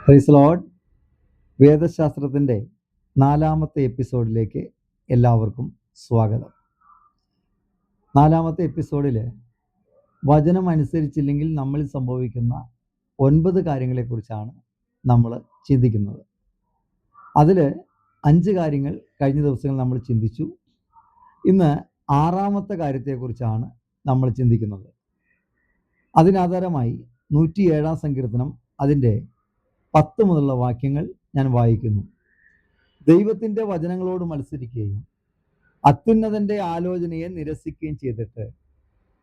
Praise Lord. വേദശാസ്ത്രത്തിൻ്റെ 4ാമത്തെ എപ്പിസോഡിലേക്ക് എല്ലാവർക്കും സ്വാഗതം. 4ാമത്തെ എപ്പിസോഡിൽ വചനം അനുസരിച്ചില്ലെങ്കിൽ നമ്മളിൽ സംഭവിക്കുന്ന 9 കാര്യങ്ങളെക്കുറിച്ചാണ് നമ്മൾ ചിന്തിക്കുന്നത്. അതിൽ 5 കാര്യങ്ങൾ കഴിഞ്ഞ ദിവസങ്ങൾ നമ്മൾ ചിന്തിച്ചു. ഇന്ന് 6ാമത്തെ കാര്യത്തെക്കുറിച്ചാണ് നമ്മൾ ചിന്തിക്കുന്നത്. അതിനാധാരമായി 107-ാം സങ്കീർത്തനം അതിൻ്റെ 10 മുതലുള്ള വാക്യങ്ങൾ ഞാൻ വായിക്കുന്നു. ദൈവത്തിൻ്റെ വചനങ്ങളോട് മത്സരിക്കുകയും അത്യുന്നതൻ്റെ ആലോചനയെ നിരസിക്കുകയും ചെയ്തിട്ട്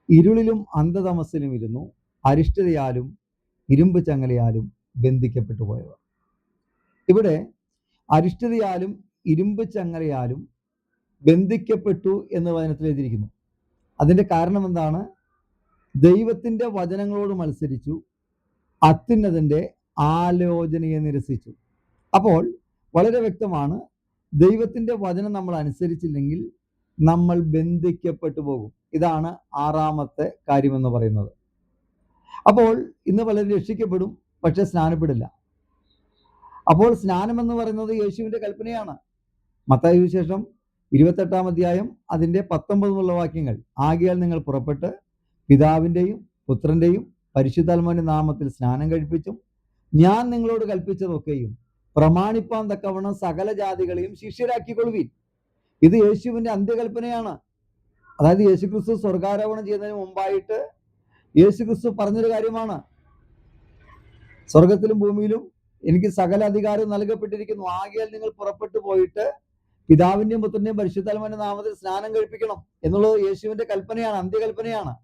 ഇരുളിലും അന്ധതമസ്സിലും ഇരുന്നു അരിഷ്ടതയാലും ഇരുമ്പ് ചങ്ങലയാലും ബന്ധിക്കപ്പെട്ടു പോയവർ. ഇവിടെ അരിഷ്ടതയാലും ഇരുമ്പ് ചങ്ങലയാലും ബന്ധിക്കപ്പെട്ടു എന്ന് വചനത്തിൽ എഴുതിയിരിക്കുന്നു. അതിൻ്റെ കാരണം എന്താണ്? ദൈവത്തിൻ്റെ വചനങ്ങളോട് മത്സരിച്ചു, അത്യുന്നതൻ്റെ ആലോചനയെ നിരസിച്ചു. അപ്പോൾ വളരെ വ്യക്തമാണ്, ദൈവത്തിൻ്റെ വചനം നമ്മൾ അനുസരിച്ചില്ലെങ്കിൽ നമ്മൾ ബന്ധിക്കപ്പെട്ടു പോകും. ഇതാണ് 6ാമത്തെ കാര്യമെന്ന് പറയുന്നത്. അപ്പോൾ ഇന്ന് പലരും രക്ഷിക്കപ്പെടും, പക്ഷെ സ്നാനപ്പെടില്ല. അപ്പോൾ സ്നാനം എന്ന് പറയുന്നത് യേശുവിൻ്റെ കൽപ്പനയാണ്. മത്തായി സുവിശേഷം 28-ാം അധ്യായം അതിൻ്റെ 19 മുതലുള്ള വാക്യങ്ങൾ, ആകയാൽ നിങ്ങൾ പുറപ്പെട്ട് പിതാവിൻ്റെയും പുത്രൻ്റെയും പരിശുദ്ധാത്മാവിൻ്റെ നാമത്തിൽ സ്നാനം കഴിപ്പിച്ചും ഞാൻ നിങ്ങളോട് കൽപ്പിച്ചതൊക്കെയും പ്രമാണിപ്പാൻ തക്കവണ്ണം സകല ജാതികളെയും ശിഷ്യരാക്കിക്കൊള്ളുവിൻ. ഇത് യേശുവിൻ്റെ അന്ത്യകൽപ്പനയാണ്. അതായത് യേശുക്രിസ്തു സ്വർഗാരോഹണം ചെയ്യുന്നതിന് മുമ്പായിട്ട് യേശുക്രിസ്തു പറഞ്ഞൊരു കാര്യമാണ്. സ്വർഗത്തിലും ഭൂമിയിലും എനിക്ക് സകല അധികാരവും നൽകപ്പെട്ടിരിക്കുന്നു, ആകയാൽ നിങ്ങൾ പുറപ്പെട്ടു പോയിട്ട് പിതാവിൻ്റെയും പുത്രൻ്റെയും പരിശുദ്ധാത്മാവിൻ്റെ നാമത്തിൽ സ്നാനം കഴിപ്പിക്കണം എന്നുള്ളത് യേശുവിൻ്റെ കൽപ്പനയാണ്, അന്ത്യകൽപ്പനയാണ്.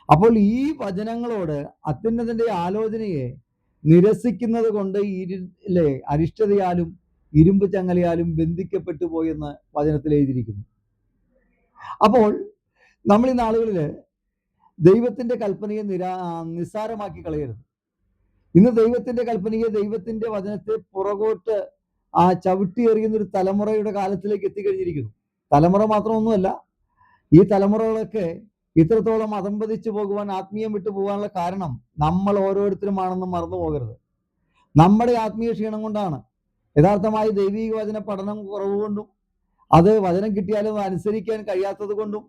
അപ്പോൾ ഈ വചനങ്ങളോട് അത്യുന്നതൻ്റെ ആലോചനയെ നിരസിക്കുന്നത് കൊണ്ട് അരിഷ്ടതയാലും ഇരുമ്പ് ചങ്ങലയാലും ബന്ധിക്കപ്പെട്ടു പോയെന്ന് വചനത്തിൽ എഴുതിയിരിക്കുന്നു. അപ്പോൾ നമ്മൾ ഈ നാളുകളിൽ ദൈവത്തിൻ്റെ കൽപ്പനയെ നിസ്സാരമാക്കി കളയരുത്. ഇന്ന് ദൈവത്തിൻ്റെ കൽപ്പനയെ, ദൈവത്തിൻ്റെ വചനത്തെ പുറകോട്ട് ചവിട്ടി എറിയുന്നൊരു തലമുറയുടെ കാലത്തിലേക്ക് എത്തിക്കഴിഞ്ഞിരിക്കുന്നു. തലമുറ മാത്രമൊന്നുമല്ല, ഈ തലമുറകളൊക്കെ ഇത്രത്തോളം അധംപതിച്ചു പോകുവാൻ, ആത്മീയം വിട്ടു പോകാനുള്ള കാരണം നമ്മൾ ഓരോരുത്തരുമാണെന്ന് മറന്നു പോകരുത്. നമ്മുടെ ആത്മീയ ക്ഷീണം കൊണ്ടാണ്. യഥാർത്ഥമായി ദൈവിക വചന പഠനം കുറവുകൊണ്ടും അത് വചനം കിട്ടിയാലും അനുസരിക്കാൻ കഴിയാത്തത് കൊണ്ടും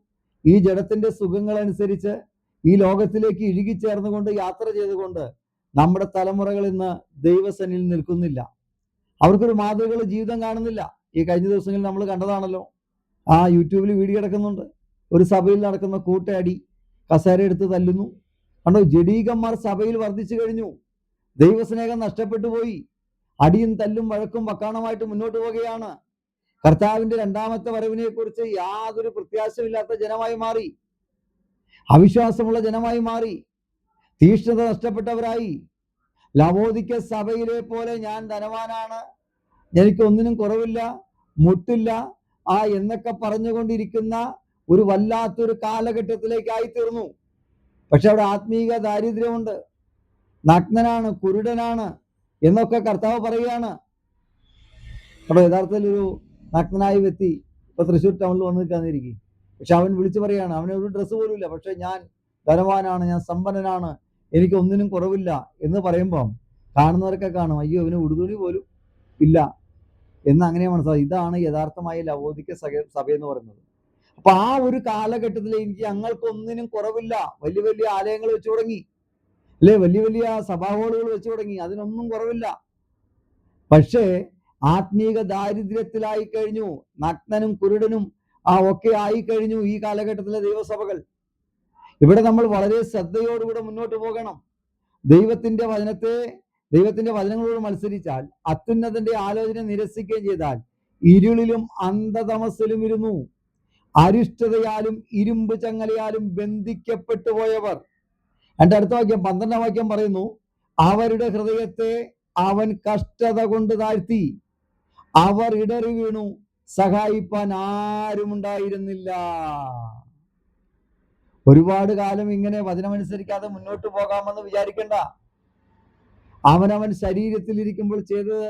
ഈ ജഡത്തിന്റെ സുഖങ്ങളനുസരിച്ച് ഈ ലോകത്തിലേക്ക് ഇഴുകിച്ചേർന്നുകൊണ്ട് യാത്ര ചെയ്തുകൊണ്ട് നമ്മുടെ തലമുറകൾ ഇന്ന് ദൈവസന്നിധിയിൽ നിൽക്കുന്നില്ല. അവർക്കൊരു മാതൃകകൾ ജീവിതം കാണുന്നില്ല. ഈ കഴിഞ്ഞ ദിവസങ്ങളിൽ നമ്മൾ കണ്ടതാണല്ലോ, യൂട്യൂബിൽ വീഡിയോ കിടക്കുന്നുണ്ട്. ഒരു സഭയിൽ നടക്കുന്ന കൂട്ടയടി, കസേര എടുത്ത് തല്ലുന്നു. കണ്ടോ, ജഡീകന്മാർ സഭയിൽ വർദ്ധിച്ചു കഴിഞ്ഞു. ദൈവസ്നേഹം നഷ്ടപ്പെട്ടു പോയി. അടിയും തല്ലും വഴക്കും വക്കാണമായിട്ട് മുന്നോട്ട് പോവുകയാണ്. കർത്താവിന്റെ 2ാമത്തെ വരവിനെ കുറിച്ച് യാതൊരു പ്രത്യാശയില്ലാത്ത ജനമായി മാറി, അവിശ്വാസമുള്ള ജനമായി മാറി, തീഷ്ണത നഷ്ടപ്പെട്ടവരായി. ലവോദിക്ക സഭയിലെ പോലെ ഞാൻ ധനവാനാണ്, എനിക്കൊന്നിനും കുറവില്ല, മുട്ടില്ല എന്നൊക്കെ പറഞ്ഞുകൊണ്ടിരിക്കുന്ന ഒരു വല്ലാത്തൊരു കാലഘട്ടത്തിലേക്കായി തീർന്നു. പക്ഷെ അവിടെ ആത്മീക ദാരിദ്ര്യമുണ്ട്. നഗ്നനാണ്, കുരുടനാണ് എന്നൊക്കെ കർത്താവ് പറയുകയാണ്. അപ്പോൾ യഥാർത്ഥത്തിൽ ഒരു നഗ്നനായ വ്യക്തി ഇപ്പൊ തൃശ്ശൂർ ടൗണിൽ വന്ന് നിൽക്കാന്നിരിക്കും, പക്ഷെ അവൻ വിളിച്ചു പറയാണ്, അവന് ഒരു ഡ്രസ്സ് പോലും ഇല്ല, പക്ഷെ ഞാൻ ധനവാനാണ്, ഞാൻ സമ്പന്നനാണ്, എനിക്ക് ഒന്നിനും കുറവില്ല എന്ന് പറയുമ്പം കാണുന്നവരൊക്കെ കാണും, അയ്യോ അവന് ഉടുതുണി പോലും ഇല്ല എന്ന് അങ്ങനെ മനസ്സിലാവും. ഇതാണ് യഥാർത്ഥമായ ലവോദിക്ക സഭയെന്ന് പറയുന്നത്. അപ്പൊ ആ ഒരു കാലഘട്ടത്തിൽ ഞങ്ങൾക്കൊന്നിനും കുറവില്ല. വലിയ വലിയ ആലയങ്ങൾ വെച്ചു തുടങ്ങി, അല്ലെ, വലിയ വലിയ സഭാ ഹോളുകൾ വെച്ചു തുടങ്ങി, അതിനൊന്നും കുറവില്ല. പക്ഷേ ആത്മീക ദാരിദ്ര്യത്തിലായി കഴിഞ്ഞു, നഗ്നനും കുരുടനും ഒക്കെ ആയിക്കഴിഞ്ഞു ഈ കാലഘട്ടത്തിലെ ദൈവസഭകൾ. ഇവിടെ നമ്മൾ വളരെ ശ്രദ്ധയോടുകൂടെ മുന്നോട്ട് പോകണം. ദൈവത്തിന്റെ വചനങ്ങളോട് മത്സരിച്ചാൽ, അത്യുന്നതന്റെ ആലോചന നിരസിക്കുകയും ചെയ്താൽ ഇരുളിലും അന്ധതമസ്സിലും ഇരുന്നു അരിഷ്ടതയാലും ഇരുമ്പ് ചങ്ങലയാലും ബന്ധിക്കപ്പെട്ടു പോയവർ. എൻ്റെ അടുത്ത വാക്യം 12-ാം വാക്യം പറയുന്നു, അവരുടെ ഹൃദയത്തെ അവൻ കഷ്ടത കൊണ്ട് താഴ്ത്തി, അവർ ഇടറി വീണു, സഹായിപ്പാൻ ആരുമുണ്ടായിരുന്നില്ല. ഒരുപാട് കാലം ഇങ്ങനെ വചനമനുസരിക്കാതെ മുന്നോട്ട് പോകാമെന്ന് വിചാരിക്കണ്ട. അവനവൻ ശരീരത്തിൽ ഇരിക്കുമ്പോൾ ചെയ്തത്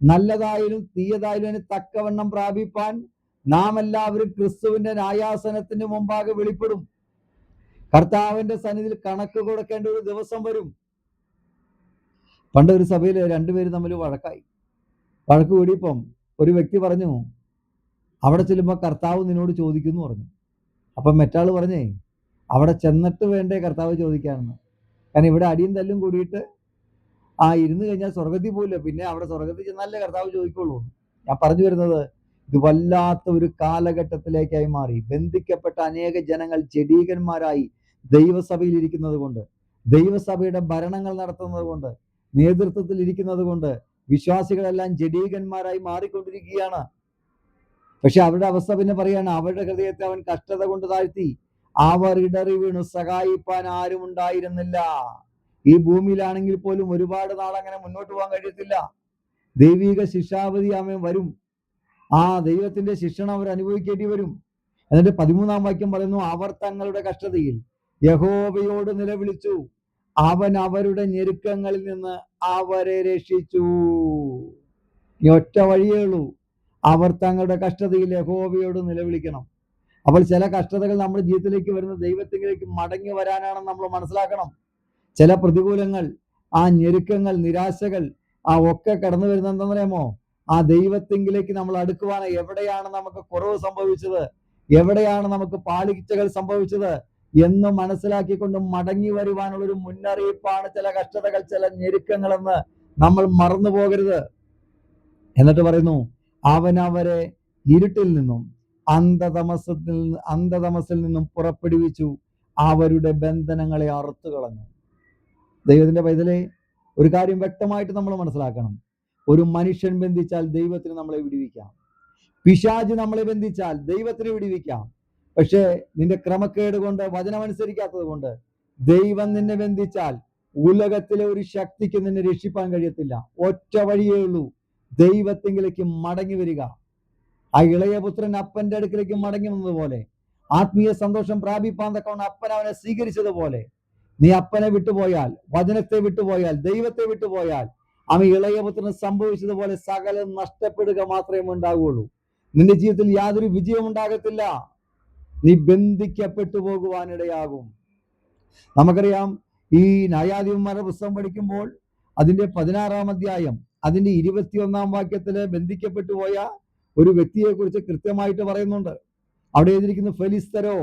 നല്ലതായാലും തീയതായാലും അതിന് തക്കവണ്ണം പ്രാപിപ്പാൻ നാം എല്ലാവരും ക്രിസ്തുവിന്റെ ന്യായാസനത്തിന് മുമ്പാകെ വെളിപ്പെടും. കർത്താവിന്റെ സന്നിധിയിൽ കണക്ക് കൊടുക്കേണ്ട ഒരു ദിവസം വരും. പണ്ട് ഒരു സഭയിൽ രണ്ടുപേരും തമ്മിൽ വഴക്ക് കൂടിയപ്പം ഒരു വ്യക്തി പറഞ്ഞു, അവിടെ ചെല്ലുമ്പോൾ കർത്താവ് നിന്നോട് ചോദിക്കുന്നു പറഞ്ഞു. അപ്പം മറ്റാള് പറഞ്ഞേ, അവിടെ ചെന്നിട്ട് വേണ്ടേ കർത്താവ് ചോദിക്കാനെന്ന്. കാരണം ഇവിടെ അടിയും തല്ലും കൂടിയിട്ട് ഇരുന്ന് കഴിഞ്ഞാൽ സ്വർഗത്തിൽ പോയില്ല, പിന്നെ അവിടെ സ്വർഗത്തിൽ ചെന്നാലേ കർത്താവ് ചോദിക്കുള്ളൂ. ഞാൻ പറഞ്ഞു വരുന്നത്, ഇത് വല്ലാത്ത ഒരു കാലഘട്ടത്തിലേക്കായി മാറി. ബന്ധിക്കപ്പെട്ട അനേക ജനങ്ങൾ ജഡീകന്മാരായി ദൈവസഭയിൽ ഇരിക്കുന്നത് കൊണ്ട്, ദൈവസഭയുടെ ഭരണങ്ങൾ നടത്തുന്നത് കൊണ്ട്, നേതൃത്വത്തിൽ ഇരിക്കുന്നത് കൊണ്ട് വിശ്വാസികളെല്ലാം ജഡീകന്മാരായി മാറിക്കൊണ്ടിരിക്കുകയാണ്. പക്ഷെ അവരുടെ അവസ്ഥ പിന്നെ പറയാണ്, അവരുടെ ഹൃദയത്തെ അവൻ കഷ്ടത കൊണ്ട് താഴ്ത്തി, അവർ ഇടറി വീണു, സഹായിപ്പാൻ ആരും ഉണ്ടായിരുന്നില്ല. ഈ ഭൂമിയിലാണെങ്കിൽ പോലും ഒരുപാട് നാൾ അങ്ങനെ മുന്നോട്ട് പോകാൻ കഴിയത്തില്ല. ദൈവിക ശിക്ഷാവധി അവൻ വരും. ദൈവത്തിന്റെ ശിക്ഷണം അവർ അനുഭവിക്കേണ്ടി വരും. എന്നിട്ട് 13-ാം വാക്യം പറയുന്നു, അവർ തങ്ങളുടെ കഷ്ടതയിൽ യഹോവയോട് നിലവിളിച്ചു, അവൻ അവരുടെ ഞെരുക്കങ്ങളിൽ നിന്ന് അവരെ രക്ഷിച്ചു. ഈ ഒറ്റ വഴിയേ ഉള്ളൂ, അവർ തങ്ങളുടെ കഷ്ടതയിൽ യഹോവയോട് നിലവിളിക്കണം. അപ്പോൾ ചില കഷ്ടതകൾ നമ്മുടെ ജീവിതത്തിലേക്ക് വരുന്ന ദൈവത്തിലേക്ക് മടങ്ങി വരാനാണെന്ന് നമ്മൾ മനസ്സിലാക്കണം. ചില പ്രതികൂലങ്ങൾ, ഞെരുക്കങ്ങൾ, നിരാശകൾ ഒക്കെ കടന്നു വരുന്നത് എന്താണെന്ന് അറിയാമോ? ദൈവത്തിങ്കിലേക്ക് നമ്മൾ അടുക്കുവാൻ എവിടെയാണ് നമുക്ക് കുറവ് സംഭവിച്ചത്, എവിടെയാണ് നമുക്ക് പാളിച്ചകൾ സംഭവിച്ചത് എന്ന് മനസ്സിലാക്കിക്കൊണ്ട് മടങ്ങി വരുവാനുള്ളൊരു മുന്നറിയിപ്പാണ് ചില കഷ്ടതകൾ, ചില ഞെരുക്കങ്ങളെന്ന് നമ്മൾ മറന്നു പോകരുത്. എന്നിട്ട് പറയുന്നു, അവൻ അവരെ ഇരുട്ടിൽ നിന്നും അന്ധതമസിൽ നിന്നും പുറപ്പെടുവിച്ചു, അവരുടെ ബന്ധനങ്ങളെ അറുത്തു കളഞ്ഞു. ദൈവത്തിന്റെ പൈതലെ, ഒരു കാര്യം വ്യക്തമായിട്ട് നമ്മൾ മനസ്സിലാക്കണം. ഒരു മനുഷ്യൻ ബന്ധിച്ചാൽ ദൈവത്തിന് നമ്മളെ വിടുവിക്കാം. പിശാച് നമ്മളെ ബന്ധിച്ചാൽ ദൈവത്തിന് വിടുവിക്കാം. പക്ഷേ നിന്റെ ക്രമക്കേട് കൊണ്ട്, വചനമനുസരിക്കാത്തത് കൊണ്ട് ദൈവം നിന്നെ ബന്ധിച്ചാൽ ഉലകത്തിലെ ഒരു ശക്തിക്ക് നിന്നെ രക്ഷിപ്പാൻ കഴിയത്തില്ല. ഒറ്റ വഴിയേ ഉള്ളൂ, ദൈവത്തിങ്കിലേക്ക് മടങ്ങി വരിക. ഇളയ പുത്രൻ അപ്പന്റെ അടുക്കിലേക്ക് മടങ്ങി വന്നതുപോലെ, ആത്മീയ സന്തോഷം പ്രാപിപ്പാൻ തക്കവണ്ണം അപ്പൻ അവനെ സ്വീകരിച്ചതുപോലെ, നീ അപ്പനെ വിട്ടുപോയാൽ, വചനത്തെ വിട്ടുപോയാൽ, ദൈവത്തെ വിട്ടുപോയാൽ, അവൻ ഇളയ പുത്രന് സംഭവിച്ചതുപോലെ സകലം നഷ്ടപ്പെടുക മാത്രമേ ഉണ്ടാവുകയുള്ളൂ. നിന്റെ ജീവിതത്തിൽ യാതൊരു വിജയം ഉണ്ടാകത്തില്ല. നീ ബന്ധിക്കപ്പെട്ടു പോകുവാനിടയാകും. നമുക്കറിയാം, ഈ ന്യായാധിപന്മാരുടെ പുസ്തകം പഠിക്കുമ്പോൾ അതിന്റെ 16-ാം അധ്യായം അതിന്റെ 21-ാം വാക്യത്തില് ബന്ധിക്കപ്പെട്ടു പോയ ഒരു വ്യക്തിയെ കുറിച്ച് കൃത്യമായിട്ട് പറയുന്നുണ്ട്. അവിടെ എഴുതിയിരിക്കുന്നു, ഫെലിസ്തരോ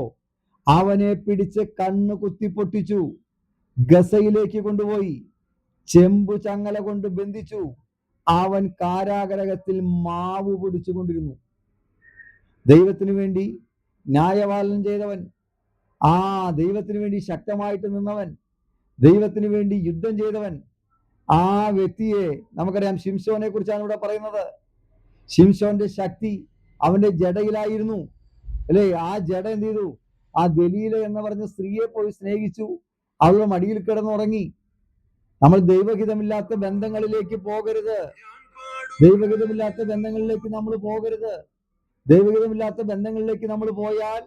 അവനെ പിടിച്ച് കണ്ണ് കുത്തിപ്പൊട്ടിച്ചു, ഗസയിലേക്ക് കൊണ്ടുപോയി ചെമ്പു ചങ്ങല കൊണ്ട് ബന്ധിച്ചു, അവൻ കാരാഗ്രഹത്തിൽ മാവ് പൊടിച്ചു കൊണ്ടിരുന്നു. ദൈവത്തിനു വേണ്ടി ന്യായപാലനം ചെയ്തവൻ, ദൈവത്തിനു വേണ്ടി ശക്തമായിട്ട് നിന്നവൻ, ദൈവത്തിനു വേണ്ടി യുദ്ധം ചെയ്തവൻ, വ്യക്തിയെ നമുക്കറിയാം. ശിംശോനെ കുറിച്ചാണ് ഇവിടെ പറയുന്നത്. ശിംശോന്റെ ശക്തി അവന്റെ ജടയിലായിരുന്നു, അല്ലേ? ജട എന്ത് ചെയ്തു? ദലീല എന്ന് പറഞ്ഞ സ്ത്രീയെ പോയി സ്നേഹിച്ചു, അവളുടെ മടിയിൽ കിടന്നുറങ്ങി. നമ്മൾ ദൈവഹിതമില്ലാത്ത ബന്ധങ്ങളിലേക്ക് പോകരുത്. ദൈവഹിതമില്ലാത്ത ബന്ധങ്ങളിലേക്ക് നമ്മൾ പോകരുത്. ദൈവഹിതമില്ലാത്ത ബന്ധങ്ങളിലേക്ക് നമ്മൾ പോയാൽ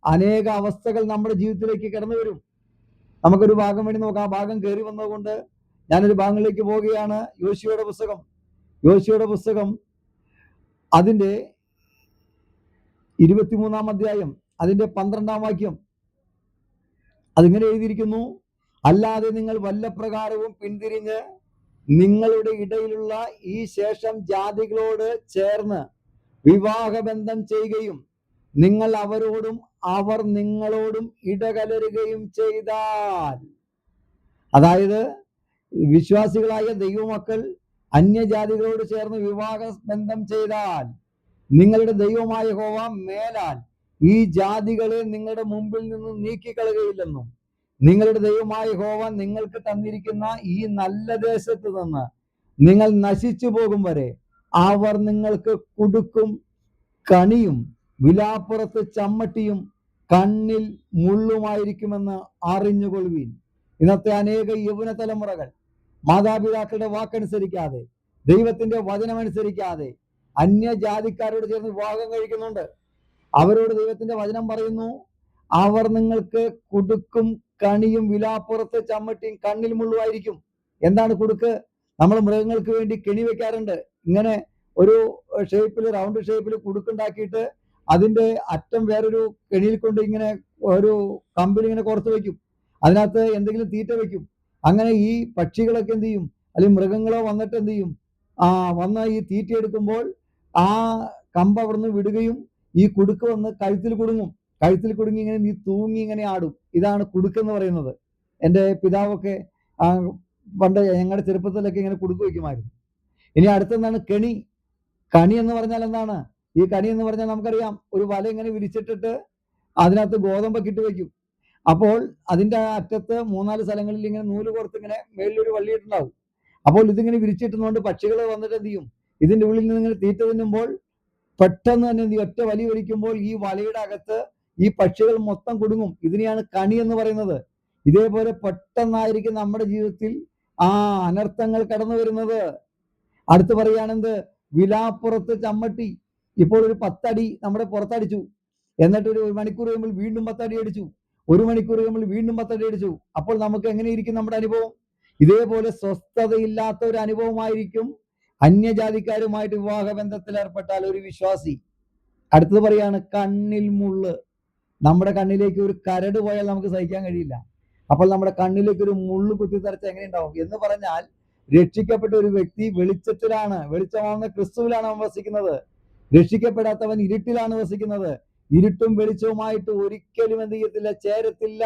അനേക അവസ്ഥകൾ നമ്മുടെ ജീവിതത്തിലേക്ക് കടന്നു വരും. നമുക്കൊരു ഭാഗം വേണ്ടി നോക്കാം. ആ ഭാഗം കയറി വന്നതുകൊണ്ട് ഞാനൊരു ഭാഗങ്ങളിലേക്ക് പോവുകയാണ്. യോശുവയുടെ പുസ്തകം അതിന്റെ 23-ാം അധ്യായം അതിന്റെ 12-ാം വാക്യം. അതിങ്ങനെ എഴുതിയിരിക്കുന്നു, അല്ലാതെ നിങ്ങൾ വല്ല പ്രകാരവും പിന്തിരിഞ്ഞ് നിങ്ങളുടെ ഇടയിലുള്ള ഈ ശേഷം ജാതികളോട് ചേർന്ന് വിവാഹബന്ധം ചെയ്യുകയും നിങ്ങൾ അവരോടും അവർ നിങ്ങളോടും ഇടകലരുകയും ചെയ്താൽ, അതായത് വിശ്വാസികളായ ദൈവമക്കൾ അന്യജാതികളോട് ചേർന്ന് വിവാഹ ബന്ധം ചെയ്താൽ, നിങ്ങളുടെ ദൈവമായ യഹോവ മേലാൽ ഈ ജാതികളെ നിങ്ങളുടെ മുമ്പിൽ നിന്ന് നീക്കിക്കളയുകയില്ലെന്നും നിങ്ങളുടെ ദൈവമായ യഹോവ നിങ്ങൾക്ക് തന്നിരിക്കുന്ന ഈ നല്ല ദേശത്ത് നിന്ന് നിങ്ങൾ നശിച്ചു പോകും വരെ അവർ നിങ്ങൾക്ക് കുടുക്കും കണിയും വിലാപ്പുറത്ത് ചമ്മട്ടിയും കണ്ണിൽ മുള്ളുമായിരിക്കുമെന്ന് അറിഞ്ഞുകൊള്ളുവീൻ. ഇന്നത്തെ അനേക യൗവന തലമുറകൾ മാതാപിതാക്കളുടെ വാക്കനുസരിക്കാതെ, ദൈവത്തിന്റെ വചനമനുസരിക്കാതെ അന്യജാതിക്കാരോട് ചേർന്ന് വിവാഹം കഴിക്കുന്നുണ്ട്. അവരോട് ദൈവത്തിന്റെ വചനം പറയുന്നു, അവർ നിങ്ങൾക്ക് കുടുക്കും കണിയും വിലാപ്പുറത്ത് ചമ്മട്ടിയും കണ്ണിൽ മുള്ളുമായിരിക്കും. എന്താണ് കുടുക്ക്? നമ്മൾ മൃഗങ്ങൾക്ക് വേണ്ടി കെണി വെക്കാറുണ്ട്. ഇങ്ങനെ ഒരു ഷേപ്പിൽ, റൗണ്ട് ഷേപ്പിൽ കുടുക്കുണ്ടാക്കിയിട്ട് അതിന്റെ അറ്റം വേറൊരു കെണിയിൽ കൊണ്ട് ഇങ്ങനെ ഒരു കമ്പിൽ ഇങ്ങനെ കോർത്ത് വെക്കും. അതിനകത്ത് എന്തെങ്കിലും തീറ്റ വെക്കും. അങ്ങനെ ഈ പക്ഷികളൊക്കെ എന്ത് ചെയ്യും, അല്ലെങ്കിൽ മൃഗങ്ങളോ വന്നിട്ട് എന്ത് ചെയ്യും, വന്ന് ഈ തീറ്റ എടുക്കുമ്പോൾ ആ കമ്പ് അവിടുന്ന് വിടുകയും ഈ കുടുക്ക് വന്ന് കഴുത്തിൽ കുടുങ്ങും. കഴുത്തിൽ കുടുങ്ങി ഇങ്ങനെ നീ തൂങ്ങി ഇങ്ങനെ ആടും. ഇതാണ് കുടുക്കെന്ന് പറയുന്നത്. എൻ്റെ പിതാവൊക്കെ പണ്ട് ഞങ്ങളുടെ ചെറുപ്പത്തിലൊക്കെ ഇങ്ങനെ കുടുക്ക് വയ്ക്കുമായിരുന്നു. ഇനി അടുത്തെന്താണ് കെണി. കണി എന്ന് പറഞ്ഞാൽ എന്താണ്? ഈ കണി എന്ന് പറഞ്ഞാൽ നമുക്കറിയാം, ഒരു വല ഇങ്ങനെ വിരിച്ചിട്ടിട്ട് അതിനകത്ത് ഗോതമ്പൊക്കെ ഇട്ട് വയ്ക്കും. അപ്പോൾ അതിന്റെ അറ്റത്ത് 3-4 സ്ഥലങ്ങളിൽ ഇങ്ങനെ നൂല് കോർത്ത് ഇങ്ങനെ മേളിലൊരു വള്ളിയിട്ടുണ്ടാവും. അപ്പോൾ ഇതിങ്ങനെ വിരിച്ചിട്ടുന്നതുകൊണ്ട് പക്ഷികൾ വന്നിട്ട് എന്ത് ചെയ്യും, ഇതിന്റെ ഉള്ളിൽ നിന്ന് ഇങ്ങനെ തീറ്റ തിന്നുമ്പോൾ പെട്ടെന്ന് തന്നെ എന്ത് ചെയ്യും, ഒറ്റ വലി വലിക്കുമ്പോൾ ഈ വലയുടെ അകത്ത് ഈ പക്ഷികൾ മൊത്തം കുടുങ്ങും. ഇതിനെയാണ് കണി എന്ന് പറയുന്നത്. ഇതേപോലെ പെട്ടെന്നായിരിക്കും നമ്മുടെ ജീവിതത്തിൽ അനർത്ഥങ്ങൾ കടന്നു വരുന്നത്. അടുത്ത് പറയുകയാണെന്ത്, വിലാപ്പുറത്ത് ചമ്മട്ടി. ഇപ്പോൾ ഒരു 10 അടി നമ്മുടെ പുറത്തടിച്ചു, എന്നിട്ട് ഒരു മണിക്കൂർ കഴിയുമ്പോൾ വീണ്ടും 10 അടി അടിച്ചു, 1 മണിക്കൂർ കഴിയുമ്പോൾ വീണ്ടും 10 അടി അടിച്ചു. അപ്പോൾ നമുക്ക് എങ്ങനെയിരിക്കും നമ്മുടെ അനുഭവം? ഇതേപോലെ സ്വസ്ഥതയില്ലാത്ത ഒരു അനുഭവമായിരിക്കും അന്യജാതിക്കാരുമായിട്ട് വിവാഹ ബന്ധത്തിൽ ഏർപ്പെട്ടാൽ ഒരു വിശ്വാസി. അടുത്തത് പറയാണ് കണ്ണിൽ മുള്ള്. നമ്മുടെ കണ്ണിലേക്ക് ഒരു കരട് പോയാൽ നമുക്ക് സഹിക്കാൻ കഴിയില്ല. അപ്പോൾ നമ്മുടെ കണ്ണിലേക്ക് ഒരു മുള്ള് കുത്തിത്തറച്ച എങ്ങനെ ഉണ്ടാവും എന്ന് പറഞ്ഞാൽ, രക്ഷിക്കപ്പെട്ട ഒരു വ്യക്തി വെളിച്ചത്തിലാണ്, വെളിച്ചമാവുന്ന ക്രിസ്തുവിലാണ് അവൻ വസിക്കുന്നത്. രക്ഷിക്കപ്പെടാത്തവൻ ഇരുട്ടിലാണ് വസിക്കുന്നത്. ഇരുട്ടും വെളിച്ചവുമായിട്ട് ഒരിക്കലും എന്ത് ചെയ്യത്തില്ല, ചേരത്തില്ല.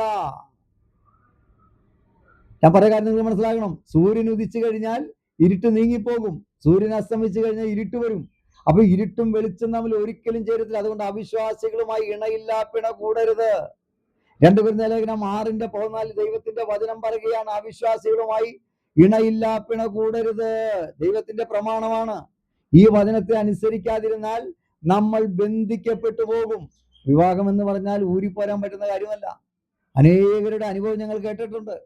ഞാൻ പറയാൻ കാര്യം നിങ്ങൾ മനസ്സിലാക്കണം. സൂര്യൻ ഉദിച്ചു കഴിഞ്ഞാൽ ഇരുട്ട് നീങ്ങിപ്പോകും, സൂര്യൻ അസ്തമിച്ചു കഴിഞ്ഞാൽ ഇരുട്ട് വരും. അപ്പൊ ഇരുട്ടും വെളിച്ചം തമ്മിൽ ഒരിക്കലും ചേരത്തില്ല. അതുകൊണ്ട് അവിശ്വാസികളുമായി ഇണയില്ല, പിണ കൂടരുത്. 2 കൊരിന്ത്യർ ലേഖനം 6:14 ദൈവത്തിന്റെ വചനം പറയുകയാണ്, അവിശ്വാസികളുമായി ഇണയില്ല, പിണ കൂടരുത്. ദൈവത്തിന്റെ പ്രമാണമാണ്. ഈ വചനത്തെ അനുസരിക്കാതിരുന്നാൽ നമ്മൾ ബന്ധിക്കപ്പെട്ടു പോകും. വിവാഹം എന്ന് പറഞ്ഞാൽ ഊരിപ്പോരാൻ പറ്റുന്ന കാര്യമല്ല. അനേകരുടെ അനുഭവം ഞങ്ങൾ കേട്ടിട്ടുണ്ട്.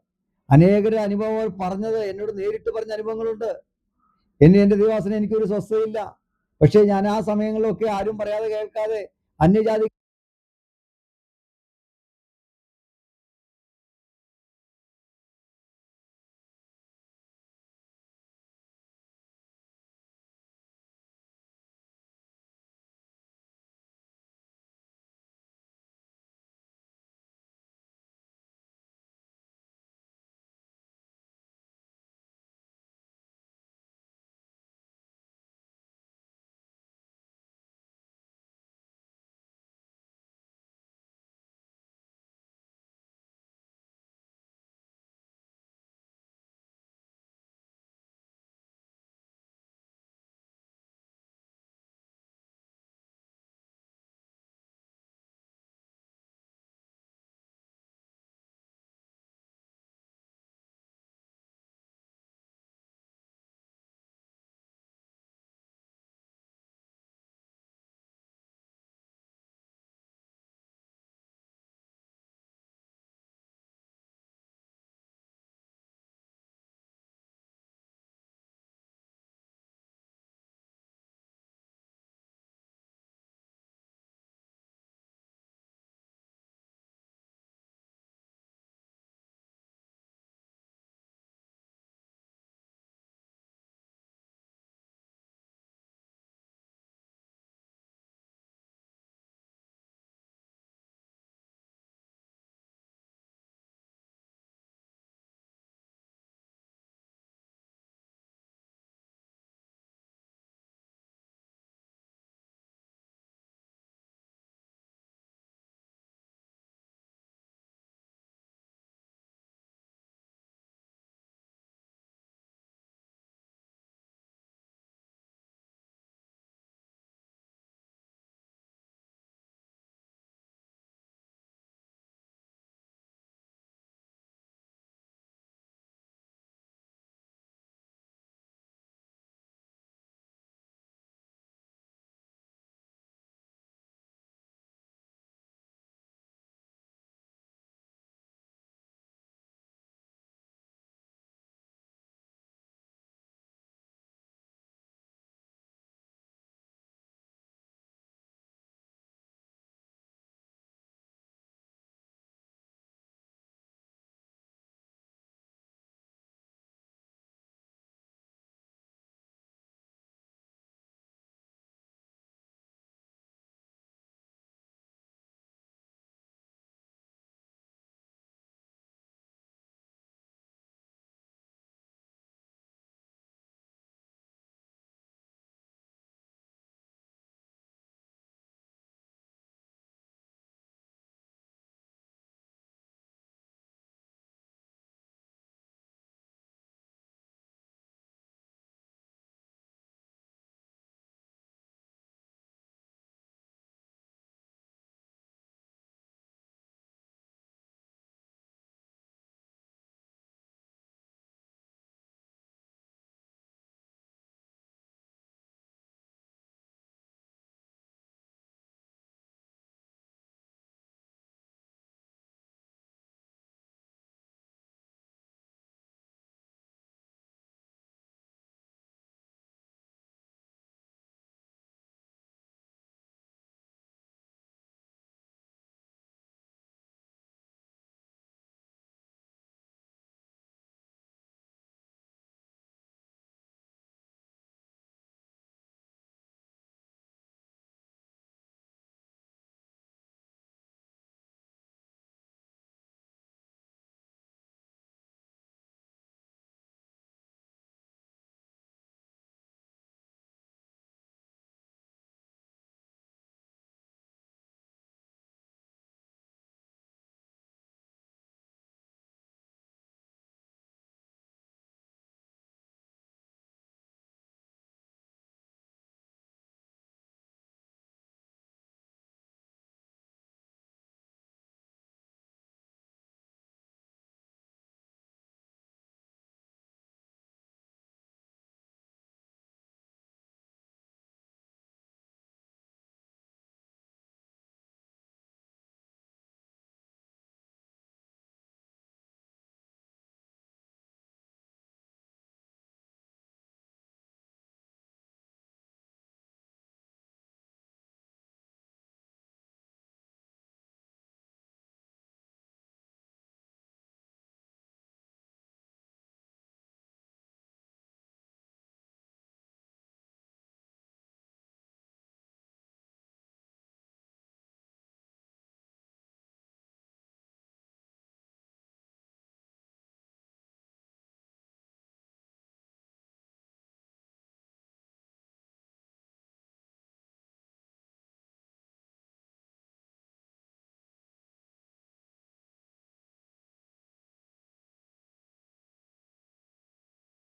അനേകരുടെ അനുഭവങ്ങൾ പറഞ്ഞത് എന്നോട് നേരിട്ട് പറഞ്ഞ അനുഭവങ്ങളുണ്ട്. എൻ്റെ ദൈവാസന എനിക്കൊരു സ്വസ്ഥതയില്ല, പക്ഷെ ഞാൻ ആ സമയങ്ങളിലൊക്കെ ആരും പറയാതെ കേൾക്കാതെ അന്യജാതി